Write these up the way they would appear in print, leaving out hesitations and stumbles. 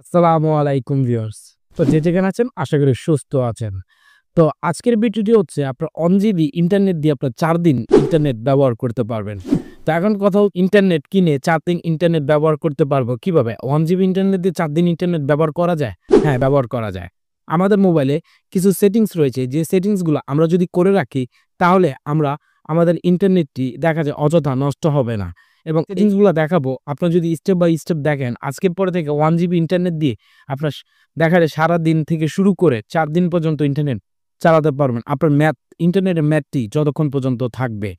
আসসালামু আলাইকুম ভিউয়ার্স। তো যে যেখানে আছেন আশা করি সুস্থ আছেন। তো আজকের ভিডিওটি হচ্ছে আপনার 1 জিবি ইন্টারনেট দিয়ে আপনার ৪ দিন ইন্টারনেট ব্যবহার করতে পারবেন। তো এখন কথা ইন্টারনেট কিনে ৪ দিন ইন্টারনেট ব্যবহার করতে পারবো কিভাবে? 1 জিবি ইন্টারনেট দিয়ে ৪ দিন ইন্টারনেট ব্যবহার করা যায়? হ্যাঁ, ব্যবহার করা যায়। আমাদের মোবাইলে কিছু সেটিংস রয়েছে যে সেটিংস গুলো আমরা যদি করে রাখি তাহলে আমাদের ইন্টারনেটটি দেখা যায় অযথা নষ্ট হবে না। এবং সেটিংস গুলা দেখাবো। আপনারা যদি স্টেপ বাই স্টেপ দেখেন, আজকের পরে থেকে 1 জিবি ইন্টারনেট দিয়ে আপনার দেখা যায় সারাদিন থেকে শুরু করে ৪ দিন পর্যন্ত ইন্টারনেট চালাতে পারবেন। আপনার ইন্টারনেটের ম্যাথটি যতক্ষণ পর্যন্ত থাকবে।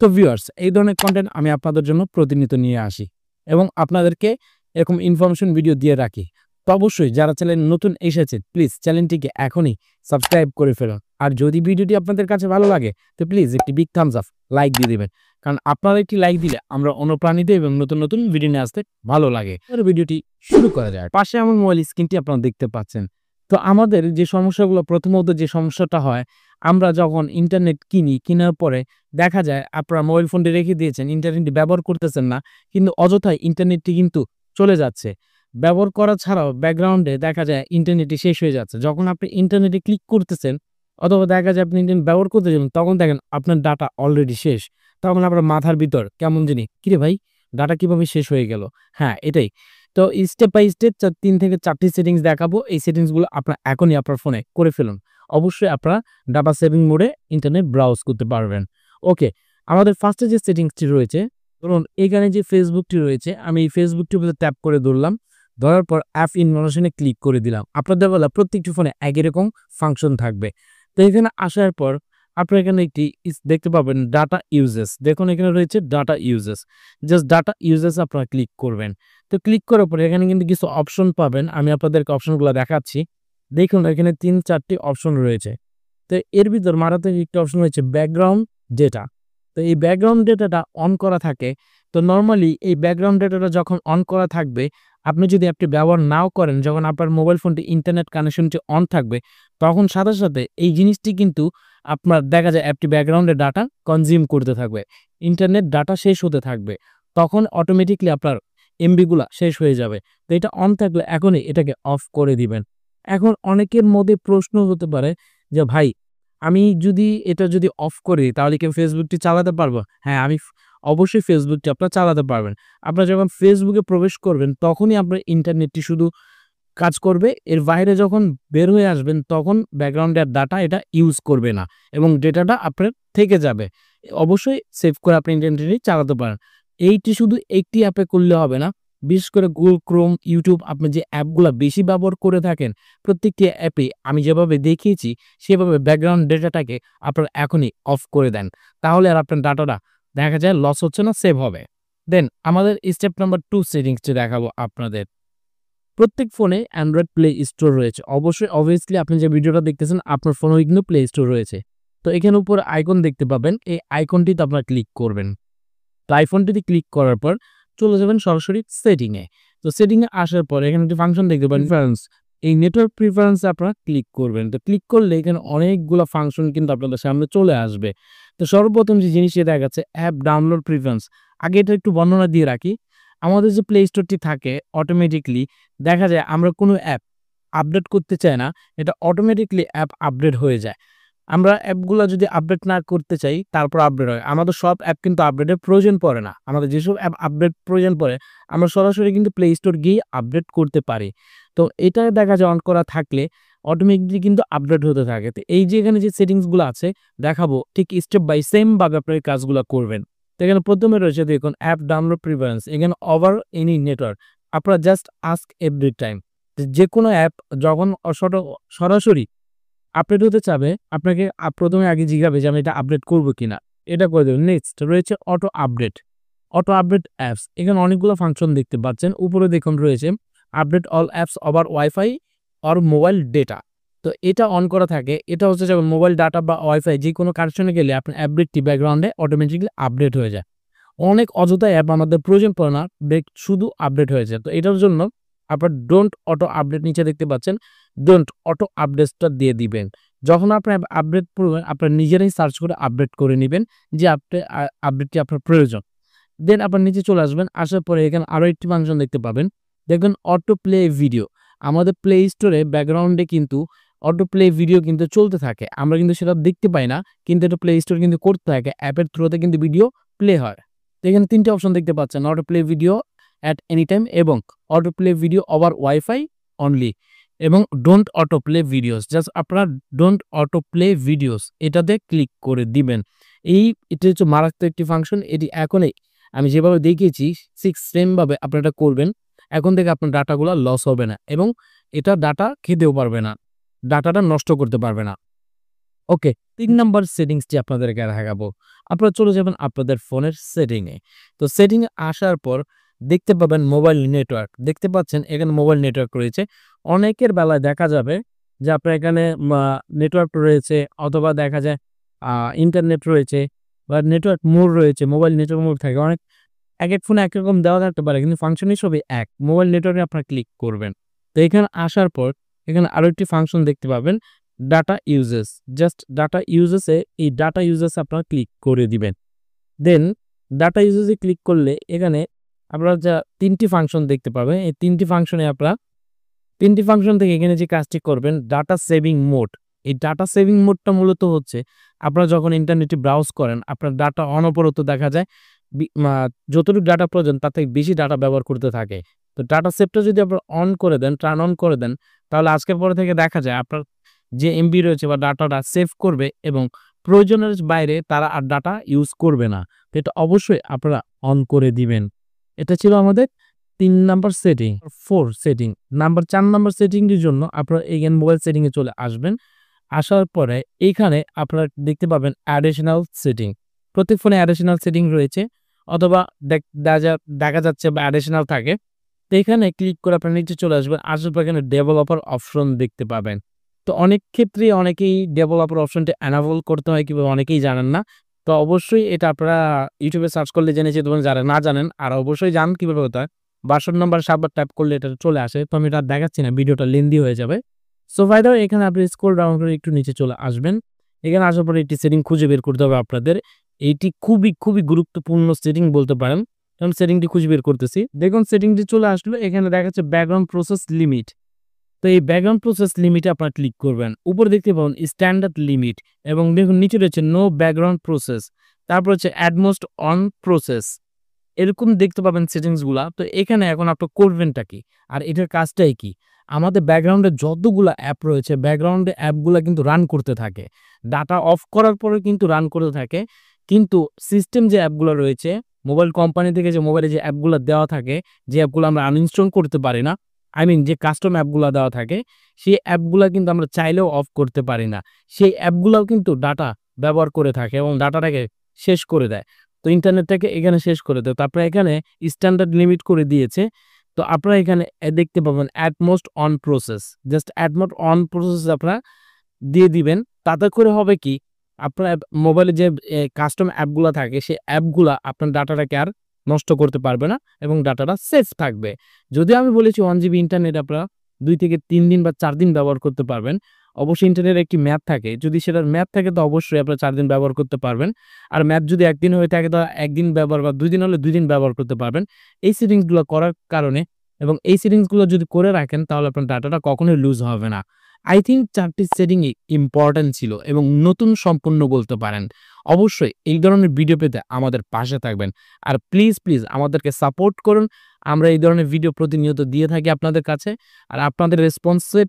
তো ভিউয়ার্স, এই ধরনের কনটেন্ট আমি আপনাদের জন্য প্রতিনিয়ত নিয়ে আসি এবং আপনাদেরকে এরকম ইনফরমেশন ভিডিও দিয়ে রাখি। তো অবশ্যই যারা চ্যানেলে নতুন এসেছে প্লিজ চ্যানেলটিকে এখনই সাবস্ক্রাইব করে ফেলুন। আর যদি ভিডিওটি আপনাদের কাছে ভালো লাগে তো প্লিজ একটি বিগ থামস আপ লাইক দিয়ে দিবেন। কারণ আপনারা একটি লাইক দিলে আমরা অনুপ্রাণিত এবং নতুন ভিডিও নিয়ে আসতে ভালো লাগে। ভিডিওটি শুরু করা যায়। পাশে আমার মোবাইল স্ক্রিনটি আপনারা দেখতে পাচ্ছেন। তো আমাদের যে সমস্যাগুলো প্রথমত যে সমস্যাটা হয়, আমরা যখন ইন্টারনেট কেনার পরে দেখা যায় আপনারা মোবাইল ফোনটি রেখে দিয়েছেন, ইন্টারনেটটি ব্যবহার করতেছেন না, কিন্তু অযথাই ইন্টারনেটটি কিন্তু চলে যাচ্ছে। ব্যবহার করা ছাড়াও ব্যাকগ্রাউন্ডে দেখা যায় ইন্টারনেটটি শেষ হয়ে যাচ্ছে। যখন আপনি ইন্টারনেটে ক্লিক করতেছেন অথবা দেখা যায় আপনি ইন্টারনেট ব্যবহার করতেছেন, তখন দেখেন আপনার ডাটা অলরেডি শেষ। তখন আপনার মাথার ভিতর কেমন জানি, "কিরে ভাই, ডাটা কিভাবে শেষ হয়ে গেল?" হ্যাঁ, এটাই। তো স্টেপ বাই স্টেপ ৩ থেকে ৪ টি সেটিংস দেখাবো। এই সেটিংস গুলো আপনারা এখনই আপনার ফোনে করে ফেলুন। অবশ্যই আপনারা ডাটা সেভিং মোডে ইন্টারনেট ব্রাউজ করতে পারবেন। ওকে, আমাদের ফার্স্ট এ যে সেটিংসটি রয়েছে, ধরুন এখানে যে ফেসবুকটি রয়েছে, আমি এই ফেসবুকটির উপরে ট্যাপ করে ধরলাম। ধরার পর অ্যাপ ইনফরমেশন এ ক্লিক করে দিলাম। আপনাদের বেলা প্রত্যেকটি ফোনে একই রকম ফাংশন থাকবে। তো এখানে আসার পর আপনারা এখানে একটি দেখতে পাবেন ডাটা ইউজেস। দেখুন এখানে রয়েছে data uses. Just data uses আপনারা ক্লিক করবেন। তো ক্লিক করার পরে এখানে কিন্তু কিছু অপশন পাবেন। আমি আপনাদেরকে অপশনগুলো দেখাচ্ছি। দেখুন এখানে ৩-৪ টি অপশন রয়েছে। তো এর ভিতর মারাত্মক একটি অপশন রয়েছে ব্যাকগ্রাউন্ড ডেটা। তো এই ব্যাকগ্রাউন্ড ডেটাটা অন করা থাকে। তো নরমালি এই ব্যাকগ্রাউন্ড ডেটাটা যখন অন করা থাকবে, আপনি যদি অ্যাপটি ব্যবহার নাও করেন, যখন আপনার মোবাইল ফোনটি ইন্টারনেট কানেকশনটি অন থাকবে, তখন সাথে এই জিনিসটি কিন্তু আপনার দেখা যায় অ্যাপটি ব্যাকগ্রাউন্ডে ডাটা কনজিউম করতে থাকবে। ইন্টারনেট ডাটা শেষ হতে থাকবে। তখন অটোমেটিক্যালি আপনার এমবি গুলা শেষ হয়ে যাবে। তো এটা অন থাকলে এখনই এটাকে অফ করে দিবেন। এখন অনেকের মধ্যে প্রশ্ন হতে পারে যে, "ভাই, আমি যদি অফ করি তাহলে কি ফেসবুকটি চালাতে পারবো?" হ্যাঁ, অবশ্যই ফেসবুকটি আপনারা চালাতে পারবেন। আপনারা যখন ফেসবুকে প্রবেশ করবেন তখনই আপনার ইন্টারনেটটি শুধু কাজ করবে। এর বাইরে যখন বের হয়ে আসবেন তখন ব্যাকগ্রাউন্ডের ডাটা এটা ইউজ করবে না এবং ডেটাটা আপনার থেকে যাবে। অবশ্যই সেভ করে আপনি ইন্টারনেটটি চালাতে পারেন। এইটি শুধু একটি অ্যাপে করলে হবে না। বিশেষ করে Google Chrome, YouTube আপনি যে অ্যাপগুলা বেশি ব্যবহার করে থাকেন, প্রত্যেকটি অ্যাপে আমি যেভাবে দেখিয়েছি সেভাবে ব্যাকগ্রাউন্ড ডেটাটাকে আপনারা এখনই অফ করে দেন। তাহলে আর আপনার ডাটাটা দেখা যায় লস হচ্ছে না, সেভ হবে। দেন আমাদের স্টেপ নাম্বার 2 সেটিংসটি দেখাবো আপনাদের। প্রত্যেক ফোনে অ্যান্ড্রয়েড প্লে স্টোর রয়েছে। অবভিয়াসলি আপনি যে ভিডিওটা দেখতেছেন আপনার ফোনেও কিন্তু প্লে স্টোর রয়েছে। তো এখানে উপরে আইকন দেখতে পাবেন। এই আইকনটিতে আপনারা ক্লিক করবেন। তো আইফোনটিতে ক্লিক করার পর চলে যাবেন সরাসরি সেটিং এ। তো সেটিং এ আসার পর এখানে একটি ফাংশন দেখতে পাবেন প্রিফারেন্স। এই নেটওয়ার্ক প্রিফারেন্স এ আপনারা ক্লিক করবেন। তো ক্লিক করলে এখানে অনেকগুলা ফাংশন কিন্তু আপনাদের সামনে চলে আসবে। তো সর্বপ্রথম যে জিনিসটি দেখা যাচ্ছে অ্যাপ ডাউনলোড প্রিফারেন্স। আগে এটা একটু বর্ণনা দিয়ে রাখি। আমাদের যে প্লে স্টোরটি থাকে অটোমেটিক্যালি দেখা যায় আমরা কোনো অ্যাপ আপডেট করতে চাই না, এটা অটোমেটিক্যালি অ্যাপ আপডেট হয়ে যায়। আমরা অ্যাপগুলা যদি আপডেট না করতে চাই তারপর আপডেট হয়। আমাদের সব অ্যাপ কিন্তু আপডেটের প্রয়োজন পড়ে না। আমাদের যেসব অ্যাপ আপডেট প্রয়োজন পড়ে আমরা সরাসরি কিন্তু প্লে স্টোর গিয়ে আপডেট করতে পারি। তো এটা দেখা যায় অন করা থাকলে অটোমেটিক্যালি কিন্তু আপডেট হতে থাকে। তো এই যে এখানে যে সেটিংস গুলো আছে দেখাবো, ঠিক স্টেপ বাই সেম ভাবে আপনারা এই কাজগুলা করবেন। তো এখানে প্রথমে রয়েছে দেখুন অ্যাপ ডাউনলোড প্রিফারেন্স, এখানে ওভার এনি নেটওয়ার্ক। আপনারা জাস্ট আস্ক এভরি টাইম। যেকোনো অ্যাপ যখন সরাসরি আপডেট হতে চাবে আপনাকে প্রথমে আগে জিজ্ঞাসা যে আমি এটা আপডেট করব কিনা, এটা করে দেবেন। নেক্সট রয়েছে অটো আপডেট অ্যাপস। এখানে অনেকগুলো ফাংশন দেখতে পাচ্ছেন। উপরে দেখুন রয়েছে update all apps over wifi or mobile data. তো এটা অন করা থাকে। এটা হচ্ছে যখন মোবাইল ডাটা বা ওয়াইফাই যে কোনো কানেকশনে গেলে আপনার আপডেটটি ব্যাকগ্রাউন্ডে অটোমেটিক্যালি আপডেট হয়ে যায়। অনেক অযথা অ্যাপ আমাদের প্রয়োজন পড়ে না, শুধু আপডেট হয়ে যায়। তো এটার জন্য আপনার ডোন্ট অটো আপডেট নিচে দেখতে পাচ্ছেন, ডোন্ট অটো আপডেটটা দিয়ে দিবেন। যখন আপনার আপডেট করবেন আপনার নিজেরাই সার্চ করে আপডেট করে নিবেন যে আপডেটটি আপনার প্রয়োজন। দেন আপনার নিচে চলে আসবেন। আসার পরে এখানে আরো একটি ফাংশন দেখতে পাবেন। দেখবেন অটো প্লে ভিডিও। আমাদের প্লে স্টোরে ব্যাকগ্রাউন্ডে কিন্তু অটো প্লে ভিডিও কিন্তু চলতে থাকে। আমরা কিন্তু সেটা দেখতে পাই না। কিন্তু এটা প্লে স্টোর কিন্তু করতে থাকে। অ্যাপের থ্রুতে কিন্তু ভিডিও প্লে হয়। তো এখানে ৩ টে অপশন দেখতে পাচ্ছেন। Auto play video at any time এবং auto play video over wifi only এবং don't auto play videos. Just আপনারা ডোন্ট অটো প্লে ভিডিওস এটাতে ক্লিক করে দিবেন। এটা হচ্ছে মারাত্মক একটি ফাংশন। এটি এখনই আমি যেভাবে দেখিয়েছি ঠিক সেম ভাবে আপনারা এটা করবেন। এখন থেকে আপনার ডাটাগুলা লস হবে না এবং এটা ডাটা খেতেও পারবে না। ডাটাটা নষ্ট করতে পারবে না। ওকে, ৩ নাম্বার সেটিংসটি আপনাদেরকে দেখাবো। আপনারা চলে যাবেন আপনাদের ফোনের সেটিংয়ে। তো সেটিংয়ে আসার পর দেখতে পাবেন মোবাইল নেটওয়ার্ক। দেখতে পাচ্ছেন এখানে মোবাইল নেটওয়ার্ক রয়েছে। অনেকের বেলায় দেখা যাবে যে আপনার এখানে নেটওয়ার্ক রয়েছে অথবা দেখা যায় ইন্টারনেট রয়েছে বা নেটওয়ার্ক মোড রয়েছে। মোবাইল নেটওয়ার্ক মোড থাকে। একেক ফোনে একেক রকম দেওয়া থাকতে পারে কিন্তু ফাংশন হিসেবে এক। মোবাইল নেটওয়ার্কে আপনারা ক্লিক করবেন। তো এখানে আসার পর এখানে আরো একটি ফাংশন দেখতে পাবেন ডাটা ইউজেস। জাস্ট ডাটা ইউজেসে এই ডাটা ইউজেসে আপনারা ক্লিক করে দিবেন। দেন ডাটা ইউজেসে ক্লিক করলে এখানে আপনারা যা ৩ টি ফাংশন দেখতে পাবেন। এই ৩ টি ফাংশনে আপনারা ৩ টি ফাংশন থেকে এখানে যে কাজটি করবেন ডাটা সেভিং মোড। এই ডাটা সেভিং মোডটা মূলত হচ্ছে আপনারা যখন ইন্টারনেটে ব্রাউজ করেন আপনার ডাটা অনবরত দেখা যায় যতটুকু ডাটা প্রয়োজন তার থেকে বেশি ডাটা ব্যবহার করতে থাকে। তো ডাটা সেভটা যদি আপনারা অন করে দেন, টার্ন অন করে দেন তাহলে আজকের পরে থেকে দেখা যায় আপনার যে এমবি রয়েছে বা ডাটাটা সেভ করবে এবং প্রয়োজনের বাইরে তারা আর ডাটা ইউজ করবে না। তো এটা অবশ্যই আপনারা অন করে দিবেন। এটা ছিল আমাদের ৩ নাম্বার সেটিং। 4 সেটিং। ৪ নাম্বার সেটিংটির জন্য আপনারা এগেইন মোবাইল সেটিংয়ে চলে আসবেন। আসার পরে এইখানে আপনারা দেখতে পাবেন অ্যাডিশনাল সেটিং। প্রত্যেক ফোনে অ্যাডিশনাল সেটিং রয়েছে অথবা দেখা যাচ্ছে বা অ্যাডিশনাল থাকে। তো এখানে ক্লিক করে আপনারা নিচে চলে আসবেন। আসার পর এখানে ডেভেলপার অপশন দেখতে পাবেন। তো অনেক ক্ষেত্রেই অনেকেই ডেভেলপার অপশনটা এনাবল করতে হয় কিংবা অনেকেই জানেন না। তো অবশ্যই এটা আপনারা ইউটিউবে সার্চ করলে জেনে যেতে পারেন যারা না জানেন। আর অবশ্যই জানেন কিভাবে হতে হয়। ভার্সন নাম্বার ৭ বার ট্যাপ করলে এটা চলে আসে। তো আমি এটা আর দেখাচ্ছি না, ভিডিওটা লেন্দি হয়ে যাবে। সো বাই দ্য ওয়ে এখানে আপনি স্ক্রল ডাউন করে একটু নিচে চলে আসবেন। এখানে আসার পরে একটি সেটিং খুঁজে বের করতে হবে আপনাদের। এইটি খুবই গুরুত্বপূর্ণ সেটিং বলতে পারেন। আমি সেটিংটি খুঁজে বের করতেছি। দেখুন সেটিংটি চলে আসলো। এখানে দেখাচ্ছে ব্যাকগ্রাউন্ড প্রসেস লিমিট। তো এই ব্যাকগ্রাউন্ড প্রসেস লিমিটে আপনারা ক্লিক করবেন। উপরে দেখতে পাবেন স্ট্যান্ডার্ড লিমিট এবং দেখুন নিচে রয়েছে নো ব্যাকগ্রাউন্ড প্রসেস। তারপর হচ্ছে অ্যাডমোস্ট অন প্রসেস। এরকম দেখতে পাবেন সেটিংসগুলা। তো এখানে এখন আপনারা করবেনটা কি? আর এটার কাজটাই কি? আমাদের ব্যাকগ্রাউন্ডে যতগুলা অ্যাপ রয়েছে ব্যাকগ্রাউন্ডে অ্যাপগুলা কিন্তু রান করতে থাকে। ডাটা অফ করার পরে কিন্তু রান করতে থাকে। কিন্তু সিস্টেম যে অ্যাপগুলা রয়েছে মোবাইল কোম্পানি থেকে যে মোবাইলে যে অ্যাপগুলা দেওয়া থাকে, যে অ্যাপগুলো আমরা আনইনস্টল করতে পারি না, যে কাস্টম অ্যাপগুলা দেওয়া থাকে, সেই অ্যাপগুলা কিন্তু আমরা চাইলেও অফ করতে পারি না। সেই অ্যাপগুলাও কিন্তু ডাটা ব্যবহার করে থাকে এবং ডাটাটাকে শেষ করে দেয়। তো ইন্টারনেটটাকে এখানে শেষ করে দেয়। তো আপনারা এখানে স্ট্যান্ডার্ড লিমিট করে দিয়েছে। তো আপনারা এখানে দেখতে পাবেন at most on process. Just at most on process আপনারা দিয়ে দিবেন। তাতে করে হবে কি আপনার মোবাইলে যে কাস্টম অ্যাপগুলা থাকে সেই অ্যাপগুলা আপনার ডাটাটাকে আর নষ্ট করতে পারবে না এবং ডাটাটা সেফ থাকবে। যদিও আমি বলেছি 1 জিবি ইন্টারনেট আপনারা ২ থেকে ৩ দিন বা ৪ দিন ব্যবহার করতে পারবেন। অবশ্যই ইন্টারনেটের একটি মেয়াদ থাকে। যদি সেটার মেয়াদ থাকে তো অবশ্যই আপনারা ৪ দিন ব্যবহার করতে পারবেন। আর মেয়াদ যদি ১ দিন হয়ে থাকে তো ১ দিন ব্যবহার বা ২ দিন হলে ২ দিন ব্যবহার করতে পারবেন। এই সেটিংসগুলো করার কারণে এবং এই সেটিংসগুলো যদি করে রাখেন তাহলে আপনার ডাটাটা কখনোই লুজ হবে না। আই থিংক ৪ টি সেটিংই ইম্পোর্টেন্ট ছিল এবং নতুন সম্পূর্ণ বলতে পারেন। অবশ্যই এই ধরনের ভিডিও পেতে আমাদের পাশে থাকবেন। আর প্লিজ আমাদেরকে সাপোর্ট করুন। আমরা এই ধরনের ভিডিও প্রতিনিয়ত দিয়ে থাকি আপনাদের কাছে। আর আপনাদের রেসপন্সে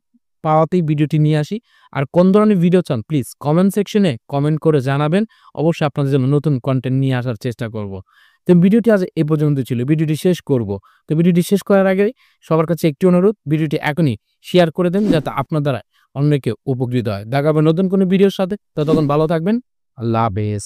পাওয়াতেই ভিডিওটি নিয়ে আসি। আর কোন ধরনের ভিডিও চান প্লিজ কমেন্ট সেকশনে কমেন্ট করে জানাবেন। অবশ্যই আপনাদের জন্য নতুন কনটেন্ট নিয়ে আসার চেষ্টা করব। তো ভিডিওটি আজ এ পর্যন্ত ছিল। ভিডিওটি শেষ করব। তো ভিডিওটি শেষ করার আগে সবার কাছে একটি অনুরোধ, ভিডিওটি এখনই শেয়ার করে দেন যাতে আপনার দ্বারা অন্য কেউ উপকৃত হয়। দেখা হবে নতুন কোনো ভিডিওর সাথে। ততক্ষণ ভালো থাকবেন। আল্লাহ হাফেজ।